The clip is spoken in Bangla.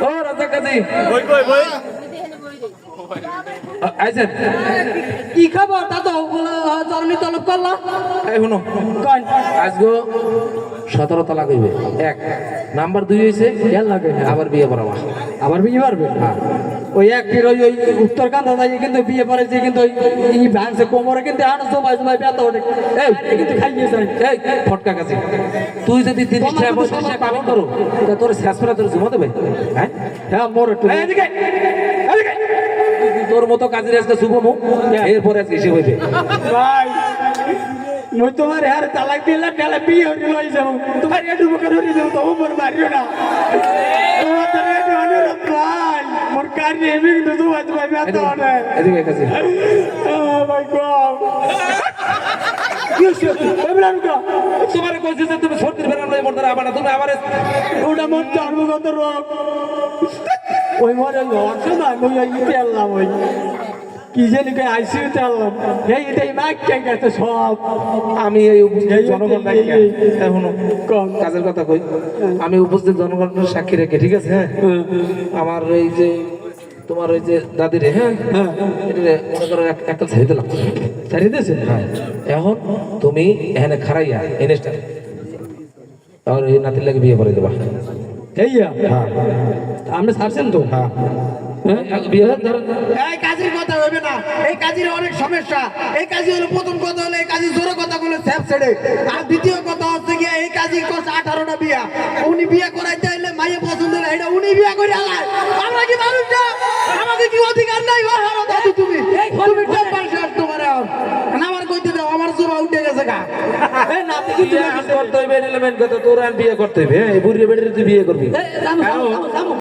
ও রাজাক কাজী বই বই বই আইছেন কি খবর তা তো জন্মি তলব করলা এই শুনো কন আজগো 17 তালাক হইবে এক নাম্বার 2 হইছে খেয়াল লাগে আবার বিয়ে করাবা আবার বিয়ে পারবে হ্যাঁ ওই এক ফির ওই উত্তর কান্দা যাই কিন্তু বিয়ে পড়েছে কিন্তু এই ভ্যান্সে কোমরে কিন্তু আনো সবাই সবাই ব্যথা ওঠে এই কিন্তু খাইয়ে যায় এই ফটকা কাজী তুই যদি 30 টাকা 35 টাকা কামাই করো তা তোর শেষরা তোর জমা দেবে হ্যাঁ হ্যাঁ মোর একটু এই এদিকে এদিকে তোর মতো কাজের আজকে শুভ মুখ এরপর আজকে হিসেব হইবে ভাই মই তোমার হার তালাক দিলা তাহলে বিয়ে হয়ে লই যাও তোমার এটু বকর হয়ে যাও তো মোর মারিও না তোমার এটু অনুরোধ ভাই মোর কারি এমনি কিন্তু তোমার তোমার ব্যথা ওঠে এদিকে কাজী ও মাই গড ইউসু এবলান কা তোমার কইছে যে তুমি সর্দির বেরান লই মরতে আবার না তুমি আবার ওটা মোর জন্মগত রোগ ওই মরে লড়ছে না মই ইতে আল্লাহ ওই কি জানি কে আইসিইউতে আল্লাহ এই এটাই মাইক কে গেছে সব আমি এই উপস্থিত জনগণ এখনো কোন কাজের কথা কই আমি উপস্থিত জনগণের সাক্ষী রেখে ঠিক আছে হ্যাঁ আমার এই যে তোমার ওই যে দাদি রে হ্যাঁ এটা মনে করো একটা ছেড়ে দিলাম ছাড়ি দিয়েছে হ্যাঁ এখন তুমি এখানে খারাইয়া এনেস্টার আর এই নাতির লাগে বিয়ে করে দেবা এইয়া আপনি ছাড়ছেন তো হ্যাঁ বিয়ে ধরো এই কাজের কথা হবে না এই কাজের অনেক সমস্যা এই কাজে হলো প্রথম কথা হলো এই কাজে জোরে কথা বলে স্যাপ ছেড়ে আর দ্বিতীয় কথা হচ্ছে গিয়ে এই কাজে করছে 18টা বিয়া উনি বিয়ে করাইতে আইলে মাইয়ে পছন্দ না এটা উনি বিয়ে করে আলায় আমরা কি মানুষ না আমাদের কি অধিকার নাই ও হারো দাদু তুমি তুমি কোন পাশে তোমার আমার কইতে দাও আমার জোবা উঠে গেছে গা এই নাতি কি করতে হইবে এলিমেন্ট কথা তোর আর বিয়ে করতে হইবে হ্যাঁ এই বুড়ি বেড়ে তুই বিয়ে করবি জানো